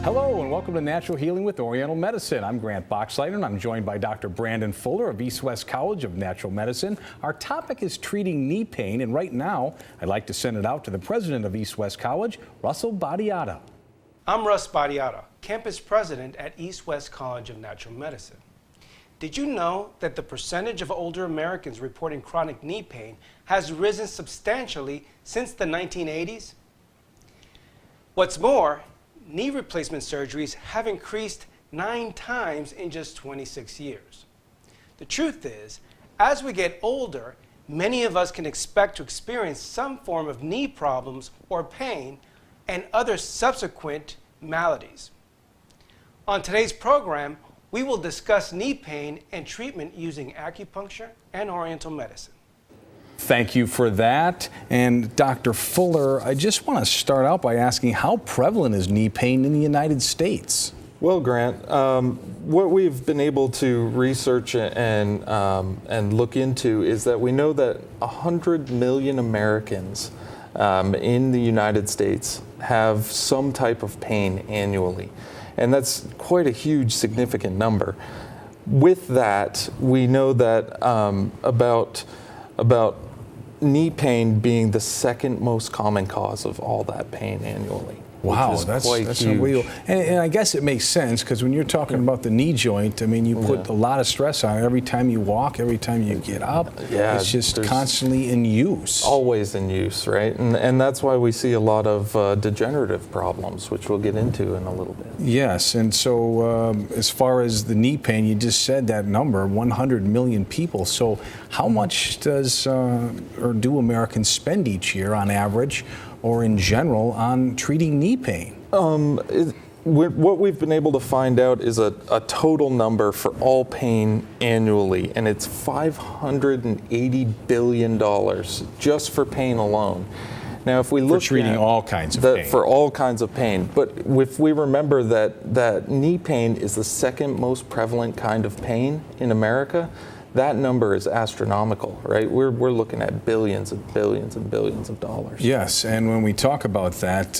Hello and welcome to Natural Healing with Oriental Medicine. I'm Grant Boxleiter and I'm joined by Dr. Brandon Fuller of East West College of Natural Medicine. Our topic is treating knee pain, and right now I'd like to send it out to the president of East West College, Russell Badiata. I'm Russ Badiata, campus president at East West College of Natural Medicine. Did you know that the percentage of older Americans reporting chronic knee pain has risen substantially since the 1980s? What's more, knee replacement surgeries have increased 9 times in just 26 years. The truth is, as we get older, many of us can expect to experience some form of knee problems or pain and other subsequent maladies. On today's program, we will discuss knee pain and treatment using acupuncture and Oriental medicine. Thank you for that. And Dr. Fuller, I just want to start out by asking, how prevalent is knee pain in the United States? Well, Grant, what we've been able to research and look into is that we know that 100 million Americans in the United States have some type of pain annually. And that's quite a huge, significant number. With that, we know that about knee pain being the second most common cause of all that pain annually. Wow, that's unreal. And I guess it makes sense, because when you're talking about the knee joint, I mean, you put a lot of stress on it every time you walk, every time you get up. Yeah, it's just constantly in use. Always in use, right? And that's why we see a lot of degenerative problems, which we'll get into in a little bit. Yes, and so as far as the knee pain, you just said that number, 100 million people. So how much does or do Americans spend each year on average, or in general, on treating knee pain? What we've been able to find out is a total number for all pain annually, and it's $580 billion just for pain alone. Now, if we look for treating all kinds of pain. For all kinds of pain. But if we remember that knee pain is the second most prevalent kind of pain in America, that number is astronomical, right? We're looking at billions and billions and billions of dollars. Yes, and when we talk about that,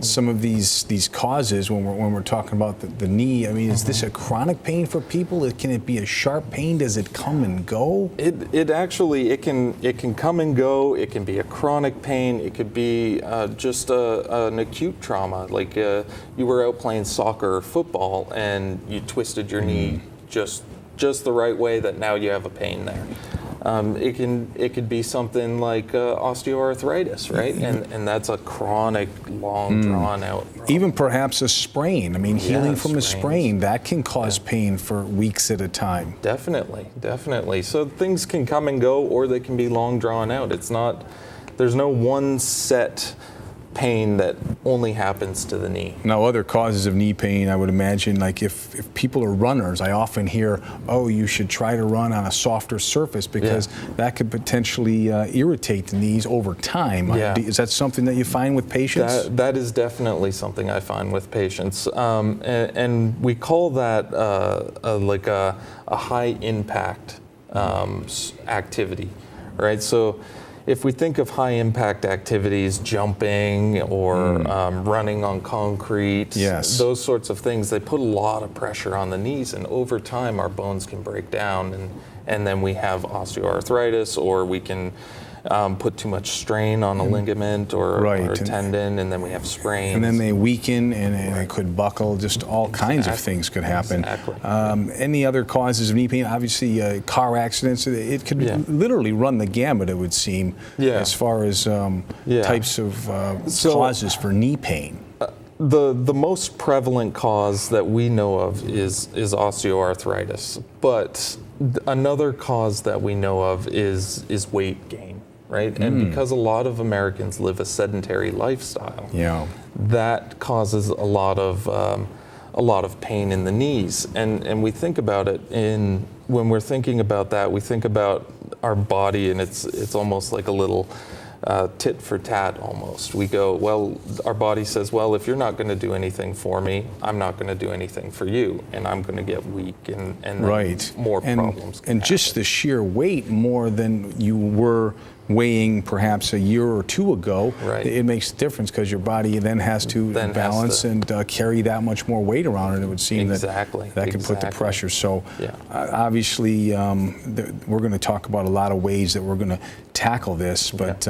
some of these causes, when we're talking about the knee, I mean, is this a chronic pain for people? Can it be a sharp pain? Does it come and go? It actually can come and go. It can be a chronic pain. It could be just an acute trauma, like you were out playing soccer or football and you twisted your knee just the right way that now you have a pain there. It could be something like osteoarthritis, right? And that's a chronic, long, drawn out problem. Even perhaps a sprain. I mean, healing from a sprain, that can cause pain for weeks at a time. Definitely, definitely. So things can come and go, or they can be long, drawn out. There's no one set pain that only happens to the knee. Now, other causes of knee pain, I would imagine, like if people are runners, I often hear, oh, you should try to run on a softer surface, because that could potentially irritate the knees over time. Yeah. Is that something that you find with patients? That is definitely something I find with patients. And we call that like a high impact activity, right? So if we think of high impact activities, jumping or running on concrete, those sorts of things, they put a lot of pressure on the knees, and over time our bones can break down, and then we have osteoarthritis, or we can put too much strain on a ligament or a tendon, and then we have sprains. And then they weaken, and it could buckle. Just all kinds of things could happen. Exactly. Any other causes of knee pain? Obviously, car accidents. It could literally run the gamut, it would seem, as far as types of causes for knee pain. The most prevalent cause that we know of is osteoarthritis, but another cause that we know of is weight gain. Right, and because a lot of Americans live a sedentary lifestyle, that causes a lot of pain in the knees. And we think about it when we're thinking about that, we think about our body, and it's almost like a little tit for tat almost. We go, well, our body says, well, if you're not going to do anything for me, I'm not going to do anything for you, and I'm going to get weak, and right. more problems can And happen. Just the sheer weight more than you were weighing perhaps a year or two ago, Right. it makes a difference because your body then has to balance and carry that much more weight around, and it would seem that could put the pressure. So obviously we're going to talk about a lot of ways that we're going to tackle this, but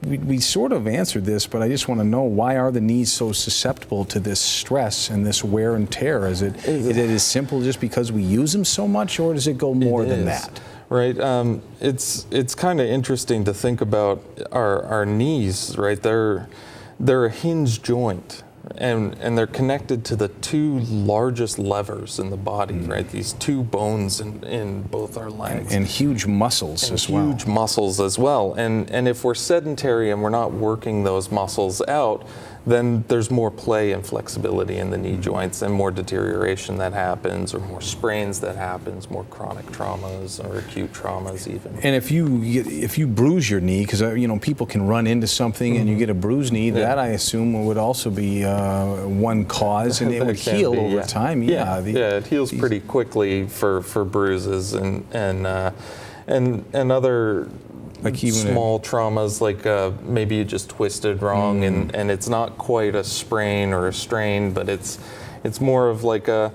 we sort of answered this, but I just want to know, why are the knees so susceptible to this stress and this wear and tear? Is it as simple just because we use them so much, or does it go more than that? Right. It's kind of interesting to think about our knees, right? They're a hinge joint, and they're connected to the two largest levers in the body, right? These two bones in both our legs. And huge muscles as well. Huge muscles as well. And if we're sedentary and we're not working those muscles out, then there's more play and flexibility in the knee joints, and more deterioration that happens, or more sprains that happens, more chronic traumas or acute traumas even. And if you bruise your knee, because people can run into something and you get a bruised knee, that I assume would also be one cause, and it would heal over time. It heals pretty quickly for bruises and other like even small traumas, like maybe you just twisted wrong, and it's not quite a sprain or a strain, but it's more of like I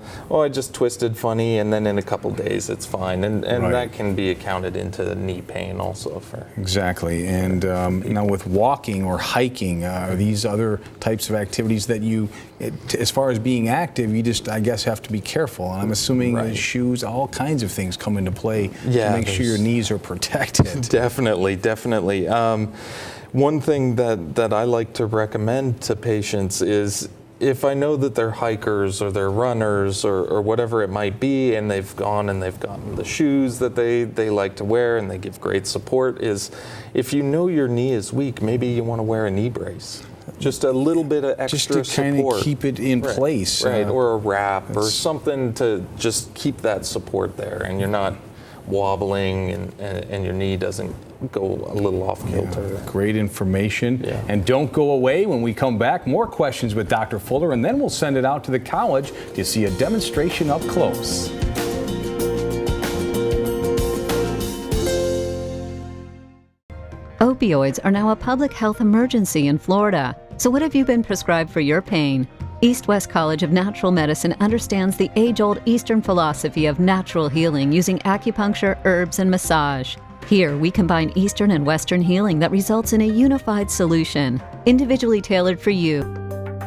just twisted funny, and then in a couple days it's fine, and that can be accounted into knee pain also. Exactly. And now with walking or hiking, are these other types of activities that as far as being active, you just, I guess, have to be careful. And I'm assuming that shoes, all kinds of things come into play to make sure your knees are protected. Definitely. One thing that I like to recommend to patients is, if I know that they're hikers or they're runners or whatever it might be, and they've gone and they've gotten the shoes that they like to wear and they give great support, is if you know your knee is weak, maybe you want to wear a knee brace. Just a little bit of extra support. Just to kind of keep it in place. Right, or a wrap or something to just keep that support there, and you're not wobbling and your knee doesn't go a little off kilter. Great information. And don't go away. When we come back, more questions with Dr. Fuller, and then we'll send it out to the college to see a demonstration up close. Opioids are now a public health emergency in Florida. So what have you been prescribed for your pain? East West College of Natural Medicine understands the age-old Eastern philosophy of natural healing using acupuncture, herbs, and massage. Here, we combine Eastern and Western healing that results in a unified solution, individually tailored for you.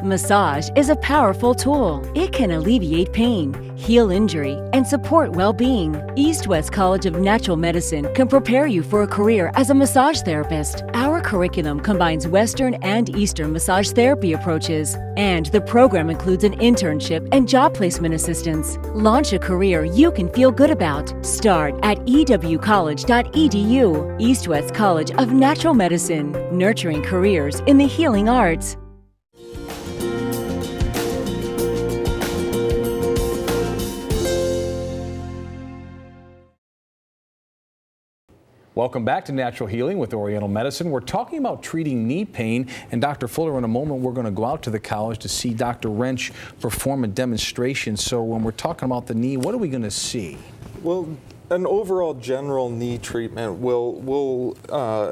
Massage is a powerful tool. It can alleviate pain, heal injury, and support well-being. East West College of Natural Medicine can prepare you for a career as a massage therapist. Our curriculum combines Western and Eastern massage therapy approaches, and the program includes an internship and job placement assistance. Launch a career you can feel good about. Start at ewcollege.edu. East West College of Natural Medicine, nurturing careers in the healing arts. Welcome back to Natural Healing with Oriental Medicine. We're talking about treating knee pain, and Dr. Fuller, in a moment we're going to go out to the college to see Dr. Wrench perform a demonstration. So when we're talking about the knee, what are we going to see? Well, an overall general knee treatment will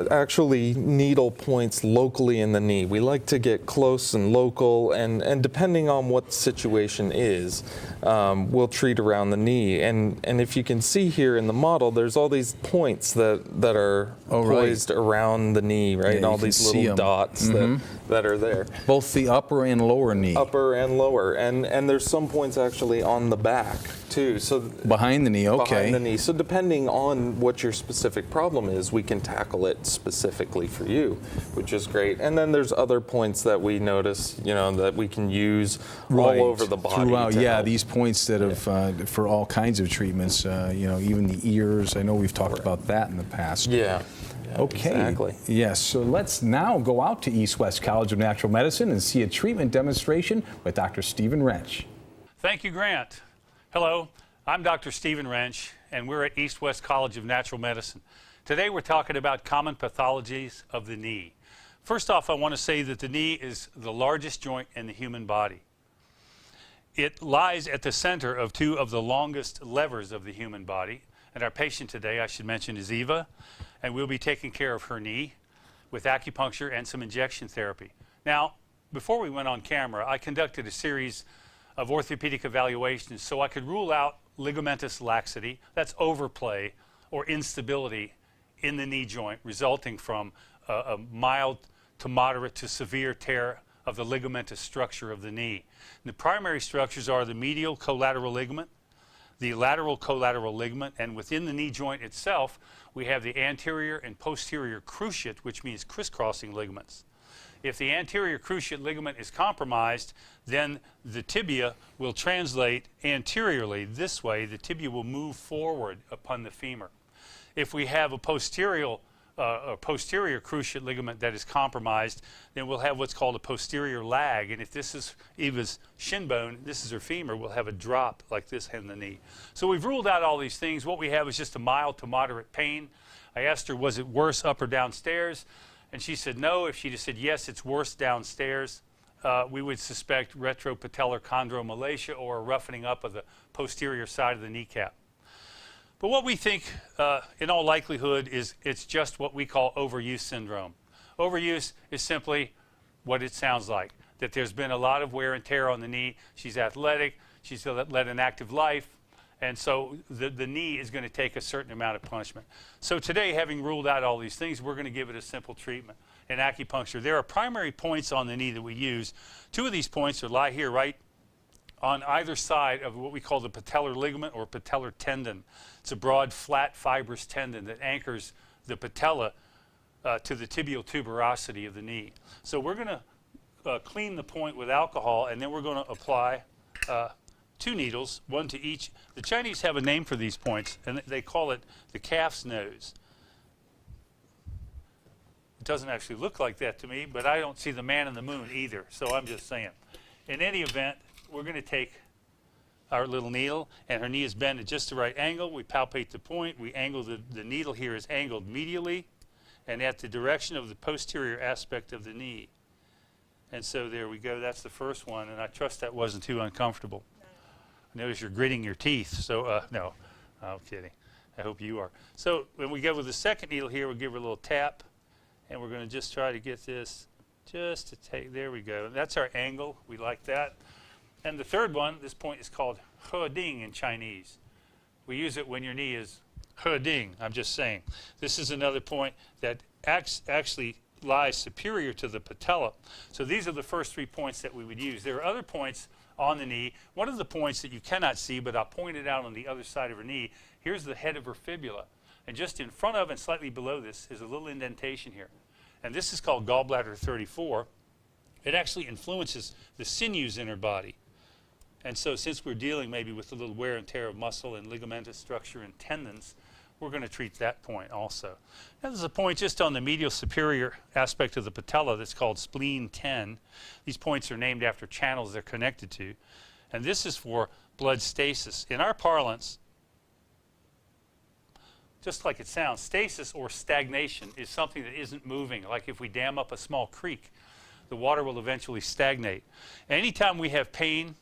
actually needle points locally in the knee. We like to get close and local, and depending on what the situation is, we'll treat around the knee. And if you can see here in the model, there's all these points that are poised around the knee, right? And all these little dots that are there. Both the upper and lower knee. Upper and lower, and there's some points actually on the back too. So behind the knee, behind the knee. So depending on what your specific problem is, we can tackle it specifically for you, which is great. And then there's other points that we notice, that we can use all over the body. Throughout, these points that have for all kinds of treatments. Even the ears. I know we've talked about that in the past. Okay. Exactly. Yes. So let's now go out to East West College of Natural Medicine and see a treatment demonstration with Dr. Stephen Wrench. Thank you, Grant. Hello, I'm Dr. Stephen Wrench, and we're at East West College of Natural Medicine. Today we're talking about common pathologies of the knee. First off, I want to say that the knee is the largest joint in the human body. It lies at the center of two of the longest levers of the human body. And our patient today, I should mention, is Eva. and we'll be taking care of her knee with acupuncture and some injection therapy. Now, before we went on camera, I conducted a series of orthopedic evaluations so I could rule out ligamentous laxity, that's overplay or instability in the knee joint resulting from a mild to moderate to severe tear of the ligamentous structure of the knee. And the primary structures are the medial collateral ligament, the lateral collateral ligament, and within the knee joint itself, we have the anterior and posterior cruciate, which means crisscrossing ligaments. If the anterior cruciate ligament is compromised, then the tibia will translate anteriorly. This way, the tibia will move forward upon the femur. If we have a posterior cruciate ligament that is compromised, then we'll have what's called a posterior lag. And if this is Eva's shin bone, this is her femur, we'll have a drop like this in the knee. So we've ruled out all these things. What we have is just a mild to moderate pain. I asked her, was it worse up or downstairs? And she said no. If she just said yes, it's worse downstairs, we would suspect retropatellar chondromalacia or a roughening up of the posterior side of the kneecap. But what we think, in all likelihood, is it's just what we call overuse syndrome. Overuse is simply what it sounds like, that there's been a lot of wear and tear on the knee. She's athletic, she's led an active life, and so the knee is going to take a certain amount of punishment. So today, having ruled out all these things, we're going to give it a simple treatment. In acupuncture, there are primary points on the knee that we use. Two of these points lie here right on either side of what we call the patellar ligament or patellar tendon. It's a broad, flat, fibrous tendon that anchors the patella to the tibial tuberosity of the knee. So we're going to clean the point with alcohol, and then we're going to apply 2 needles, 1 to each. The Chinese have a name for these points, and they call it the calf's nose. It doesn't actually look like that to me, but I don't see the man in the moon either, so I'm just saying. In any event, we're going to take our little needle, and her knee is bent at just the right angle. We palpate the point. We angle the needle here is angled medially and at the direction of the posterior aspect of the knee. And so there we go. That's the first one, and I trust that wasn't too uncomfortable. I notice you're gritting your teeth, so no, I'm kidding. I hope you are. So when we go with the second needle here, we'll give her a little tap, and we're going to just try to get this just to take, there we go. That's our angle. We like that. And the third one, this point is called he ding in Chinese. We use it when your knee is he ding, I'm just saying. This is another point that actually lies superior to the patella. So these are the first 3 points that we would use. There are other points on the knee. One of the points that you cannot see, but I'll point it out on the other side of her knee, here's the head of her fibula. And just in front of and slightly below this is a little indentation here. And this is called gallbladder 34. It actually influences the sinews in her body. And so since we're dealing maybe with a little wear and tear of muscle and ligamentous structure and tendons, we're going to treat that point also. Now there's a point just on the medial superior aspect of the patella that's called spleen 10. These points are named after channels they're connected to. And this is for blood stasis. In our parlance, just like it sounds, stasis or stagnation is something that isn't moving. Like if we dam up a small creek, the water will eventually stagnate. Anytime we have pain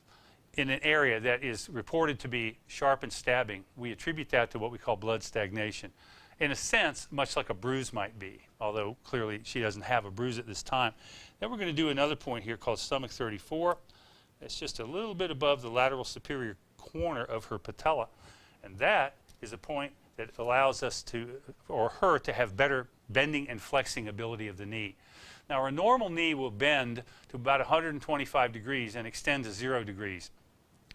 in an area that is reported to be sharp and stabbing, we attribute that to what we call blood stagnation. In a sense, much like a bruise might be, although clearly she doesn't have a bruise at this time. Then we're going to do another point here called stomach 34. It's just a little bit above the lateral superior corner of her patella. And that is a point that allows us to, or her, to have better bending and flexing ability of the knee. Now, our normal knee will bend to about 125 degrees and extend to 0 degrees.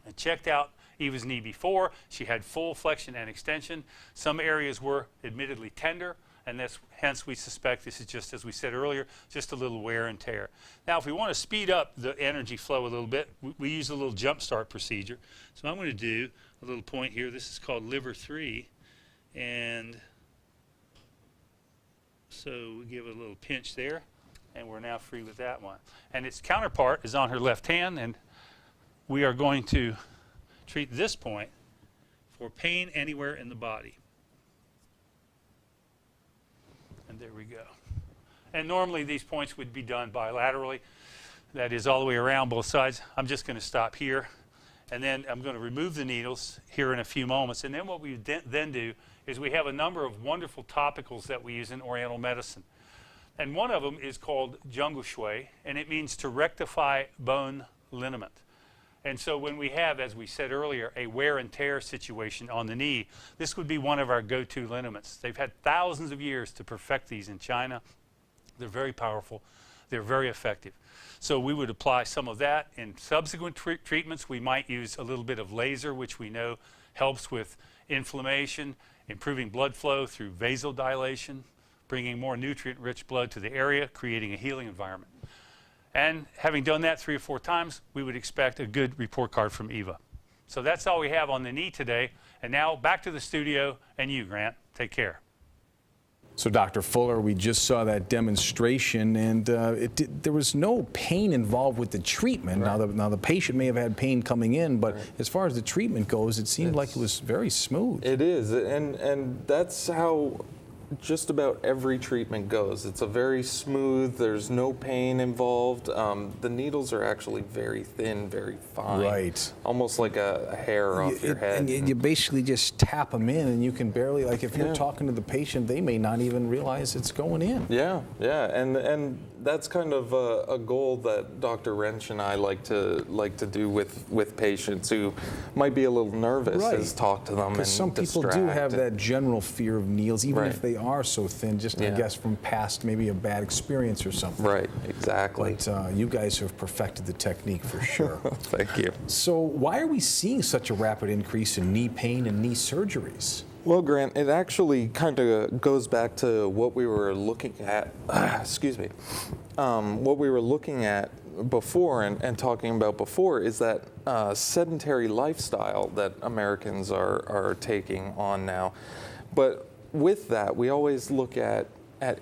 I checked out Eva's knee before. She had full flexion and extension. Some areas were admittedly tender, and hence we suspect this is just, as we said earlier, just a little wear and tear. Now, if we want to speed up the energy flow a little bit, we use a little jump start procedure. So I'm going to do a little point here. This is called liver 3. And so we give it a little pinch there, and we're now free with that one. And its counterpart is on her left hand, and we are going to treat this point for pain anywhere in the body. And there we go. And normally these points would be done bilaterally. That is all the way around both sides. I'm just going to stop here. and then I'm going to remove the needles here in a few moments. And then what we then do is we have a number of wonderful topicals that we use in Oriental medicine. And one of them is called jungle shui, and it means to rectify bone liniment. And so when we have, as we said earlier, a wear and tear situation on the knee, this would be one of our go-to liniments. They've had thousands of years to perfect these in China. They're very powerful. They're very effective. So we would apply some of that. In subsequent treatments, we might use a little bit of laser, which we know helps with inflammation, improving blood flow through vasodilation, bringing more nutrient-rich blood to the area, creating a healing environment. And having done that 3 or 4 times, we would expect a good report card from Eva. So that's all we have on the knee today. And now back to the studio and you, Grant. Take care. So, Dr. Fuller, we just saw that demonstration, and there was no pain involved with the treatment. Right. Now the patient may have had pain coming in, but as far as the treatment goes, it seemed like it was very smooth. It is, and that's how just about every treatment goes. It's a very smooth, there's no pain involved. The needles are actually very thin, very fine. Right. Almost like a hair off your head. And you basically just tap them in, and you can barely, like if you're talking to the patient, they may not even realize it's going in. Yeah, and that's kind of a goal that Dr. Wrench and I like to do with patients who might be a little nervous, Right. is talk to them and Because some people do distract have that general fear of needles, even if Right. they are so thin, just I Yeah. guess from past maybe a bad experience or something. Right, exactly. But you guys have perfected the technique for sure. Thank you. So why are we seeing such a rapid increase in knee pain and knee surgeries? Well, Grant, it actually kind of goes back to what we were looking at, what we were looking at before and talking about before is that sedentary lifestyle that Americans are taking on now. But with that, we always look at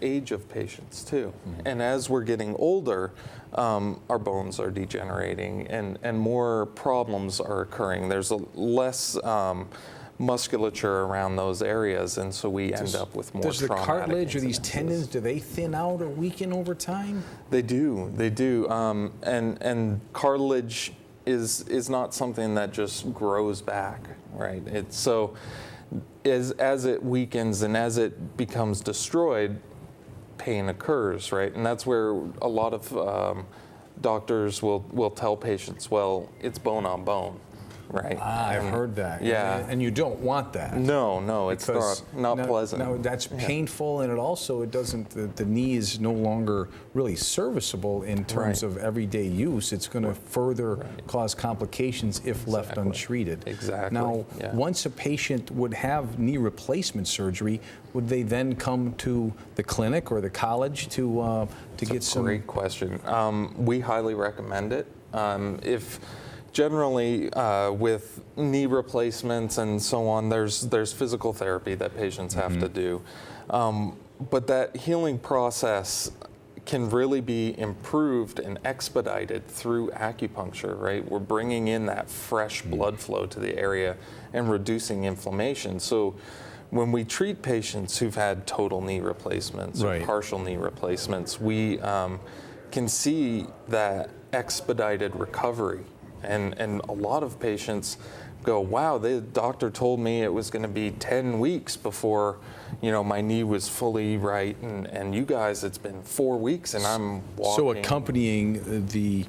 age of patients too. Mm-hmm. And as we're getting older, our bones are degenerating and more problems are occurring. There's less musculature around those areas, and so we end up with more Does the traumatic cartilage or these incidences. tendons, do they thin out or weaken over time? They do. And cartilage is not something that just grows back, right? It's so as it weakens and as it becomes destroyed, pain occurs, right? And that's where a lot of doctors will tell patients, well, it's bone on bone, right? I've heard that. Yeah. And you don't want that. No, it's Because not now- pleasant. Now that's painful, and it doesn't. The knee is no longer really serviceable in terms of everyday use. It's going to further cause complications if left untreated. Exactly. Now, Yeah. once a patient would have knee replacement surgery, would they then come to the clinic or the college to get some? Great question. We highly recommend it. If generally with knee replacements and so on, there's physical therapy that patients have to do, but that healing process can really be improved and expedited through acupuncture, right? We're bringing in that fresh blood flow to the area and reducing inflammation. So when we treat patients who've had total knee replacements or partial knee replacements, we can see that expedited recovery. And a lot of patients go, wow, the doctor told me it was going to be 10 weeks before, my knee was fully right. And you guys, it's been 4 weeks and I'm walking. So accompanying the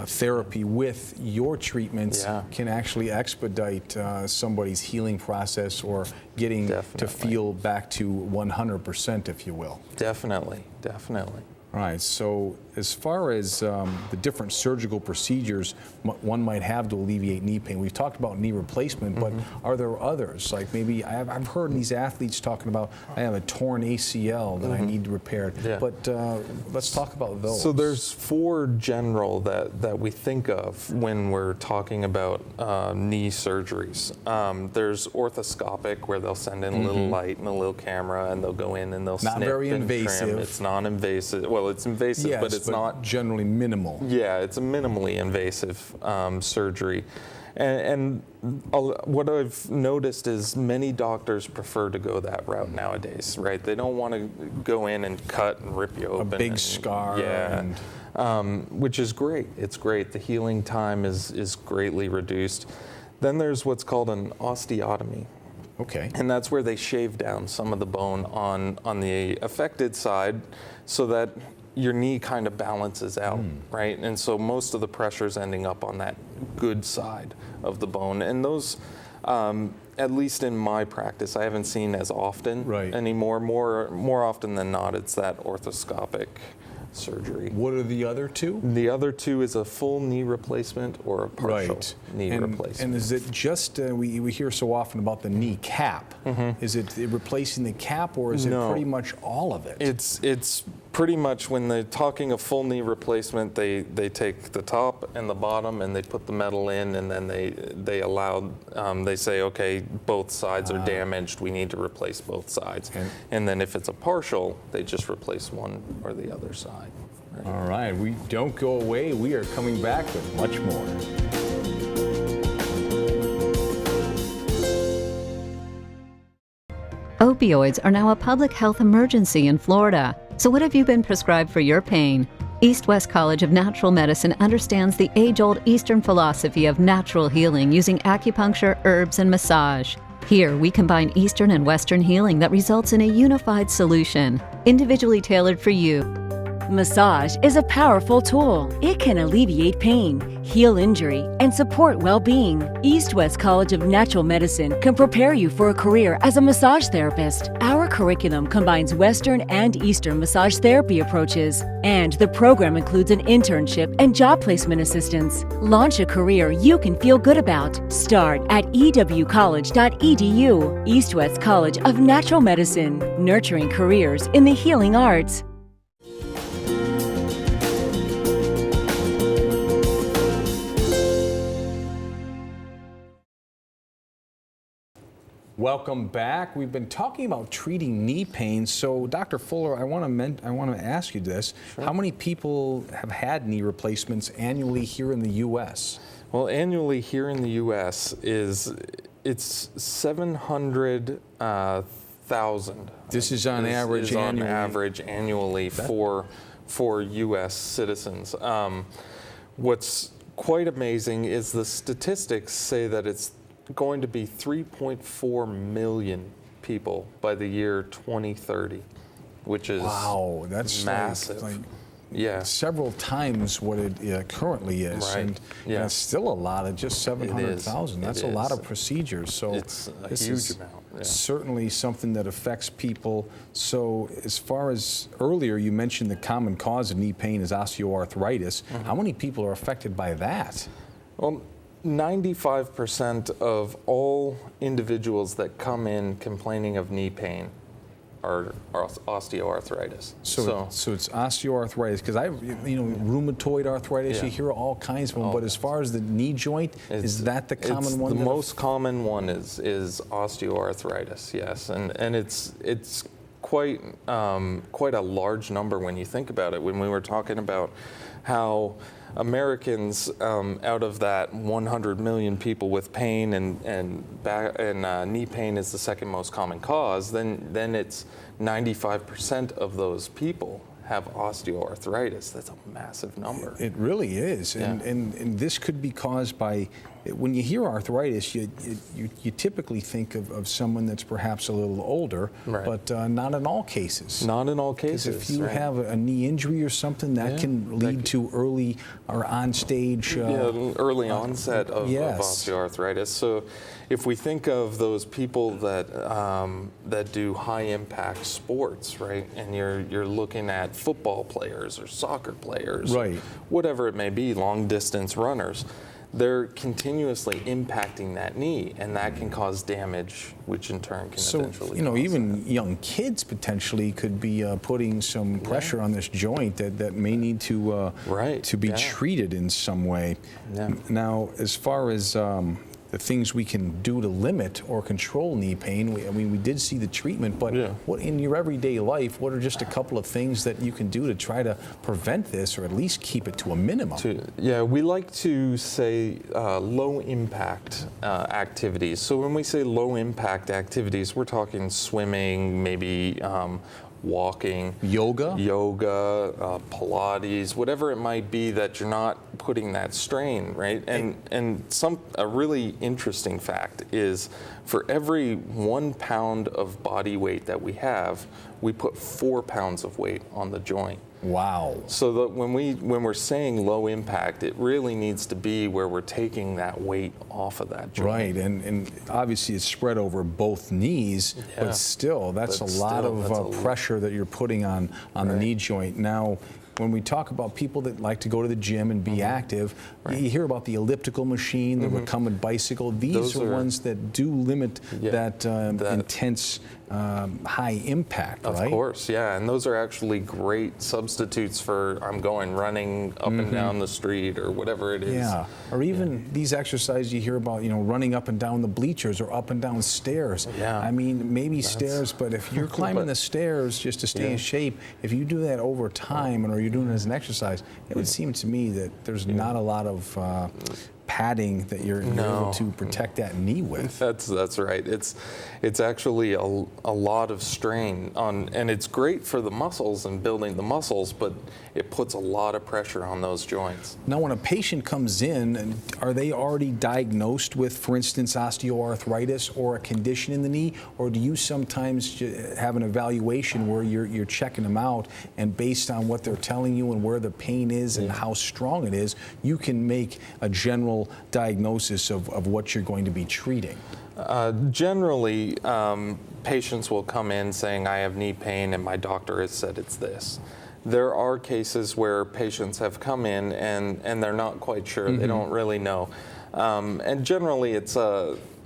therapy with your treatments can actually expedite somebody's healing process or getting to feel back to 100%, if you will. Definitely. All right, so as far as the different surgical procedures one might have to alleviate knee pain, we've talked about knee replacement, but are there others? Like maybe I've heard these athletes talking about, I have a torn ACL that I need repaired, but let's talk about those. So there's 4 general that we think of when we're talking about knee surgeries. There's orthoscopic, where they'll send in a little light and a little camera, and they'll go in and they'll Not snip very and invasive. trim. It's non-invasive. Well, well, it's invasive, Yes, but it's not. generally minimal. Yeah, it's a minimally invasive surgery. And what I've noticed is many doctors prefer to go that route nowadays, right? They don't want to go in and cut and rip you open. A big scar. Yeah, And which is great. It's great. The healing time is greatly reduced. Then there's what's called an osteotomy. okay. And that's where they shave down some of the bone on the affected side so that your knee kind of balances out, right? And so most of the pressure is ending up on that good side of the bone. And those, at least in my practice, I haven't seen as often anymore. More often than not, it's that orthoscopic surgery. What are the other two? The other two is a full knee replacement or a partial knee replacement. And is it just, we hear so often about the knee cap. Is it replacing the cap, or is it pretty much all of it? It's pretty much, when they're talking a full knee replacement, they take the top and the bottom and they put the metal in, and then they say, okay, both sides are damaged, we need to replace both sides. And then if it's a partial, they just replace one or the other side. Right? All right, we don't go away. We are coming back with much more. Opioids are now a public health emergency in Florida. So what have you been prescribed for your pain? East West College of Natural Medicine understands the age-old Eastern philosophy of natural healing using acupuncture, herbs, and massage. Here, we combine Eastern and Western healing that results in a unified solution, individually tailored for you. Massage is a powerful tool. It can alleviate pain, heal injury, and support well-being. East West College of Natural Medicine can prepare you for a career as a massage therapist. Our curriculum combines Western and Eastern massage therapy approaches, and the program includes an internship and job placement assistance. Launch a career you can feel good about. Start at ewcollege.edu. East West College of Natural Medicine, nurturing careers in the healing arts. Welcome back. We've been talking about treating knee pain. So, Dr. Fuller, I want to ask you this: how many people have had knee replacements annually here in the U.S.? Well, annually here in the U.S. it's 700,000. This is on average annually. On average annually for U.S. citizens. What's quite amazing is the statistics say that it's going to be 3.4 million people by the year 2030, which is that's massive. Like several times what it currently is, Right. and it's still a lot of just 700,000. That's a lot of procedures. So it's a this huge is amount. Yeah. certainly something that affects people. So, as far as earlier, you mentioned the common cause of knee pain is osteoarthritis. How many people are affected by that? Well, 95% of all individuals that come in complaining of knee pain are osteoarthritis. So it's osteoarthritis, because rheumatoid arthritis, you hear all kinds of them, but as far as the knee joint, is that the common one? The most common one is osteoarthritis, yes, and it's quite a large number when you think about it. When we were talking about how Americans, out of that 100 million people with pain and knee pain is the second most common cause, then it's 95% of those people have osteoarthritis. That's a massive number. It really is, and this could be caused by, when you hear arthritis, you typically think of someone that's perhaps a little older, but not in all cases. Not in all cases. If you have a knee injury or something, that can lead to early or on-stage... early onset of osteoarthritis. So if we think of those people that do high-impact sports, right, and you're looking at football players or soccer players, whatever it may be, long-distance runners, they're continuously impacting that knee, and that can cause damage, which in turn can eventually cause even young kids potentially could be putting some pressure on this joint that may need to be treated in some way. Now, as far as the things we can do to limit or control knee pain. I mean, we did see the treatment, but what in your everyday life, what are just a couple of things that you can do to try to prevent this or at least keep it to a minimum? We like to say low impact activities. So when we say low impact activities, we're talking swimming, maybe walking, yoga, Pilates, whatever it might be that you're not putting that strain, right? And a really interesting fact is for every 1 pound of body weight that we have, we put 4 pounds of weight on the joint. Wow. So that when we're saying low impact, it really needs to be where we're taking that weight off of that joint. Right, and obviously it's spread over both knees, but still, that's a lot of pressure that you're putting on the knee joint. Now, when we talk about people that like to go to the gym and be active, you hear about the elliptical machine, the recumbent bicycle. These are ones that do limit that intense high impact, right? Of course, yeah, and those are actually great substitutes for I'm going running up and down the street or whatever it is. Yeah, or even these exercises you hear about, running up and down the bleachers or up and down stairs. Yeah. I mean, maybe stairs, but if you're climbing the stairs just to stay in shape, if you do that over time or you're doing it as an exercise, it would seem to me that there's not a lot of padding that you're able to protect that knee with. That's right. It's actually a lot of strain on, and it's great for the muscles and building the muscles, but it puts a lot of pressure on those joints. Now, when a patient comes in, are they already diagnosed with, for instance, osteoarthritis or a condition in the knee, or do you sometimes have an evaluation where you're checking them out, and based on what they're telling you and where the pain is and how strong it is, you can make a general diagnosis of what you're going to be treating? Generally, patients will come in saying, I have knee pain and my doctor has said it's this. There are cases where patients have come in and they're not quite sure, they don't really know. And generally it's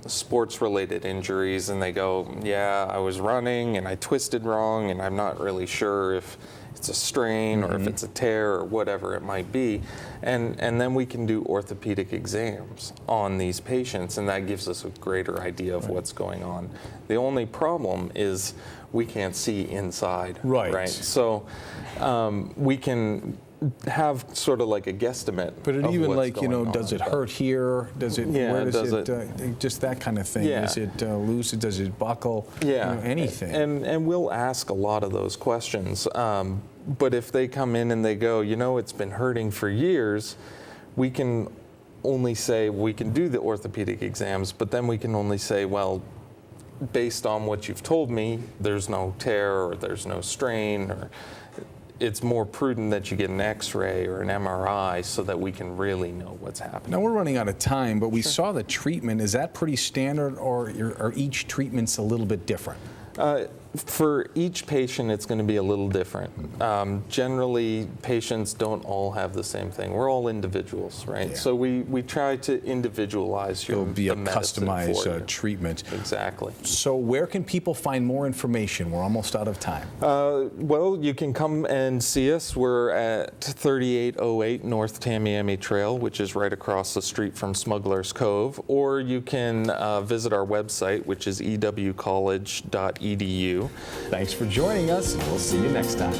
sports-related injuries, and they go, yeah, I was running and I twisted wrong and I'm not really sure if it's a strain or if it's a tear or whatever it might be. And then we can do orthopedic exams on these patients, and that gives us a greater idea of what's going on. The only problem is we can't see inside. Right. So we can have sort of like a guesstimate. But it of even what's going on. does it hurt here? Does it, where does it, just that kind of thing. Yeah. Is it loose? Does it buckle? Anything. And we'll ask a lot of those questions. But if they come in and they go, it's been hurting for years, we can only say, we can do the orthopedic exams, but then we can only say, well, based on what you've told me, there's no tear or there's no strain, or it's more prudent that you get an X-ray or an MRI so that we can really know what's happening. Now, we're running out of time, but we saw the treatment. Is that pretty standard, or are each treatment's a little bit different? For each patient, it's going to be a little different. Generally, patients don't all have the same thing. We're all individuals, right? So we try to individualize It'll be a medicine for you. customized treatment. Exactly. So where can people find more information? We're almost out of time. Well, you can come and see us. We're at 3808 North Tamiami Trail, which is right across the street from Smuggler's Cove. Or you can visit our website, which is ewcollege.edu. Thanks for joining us, and we'll see you next time.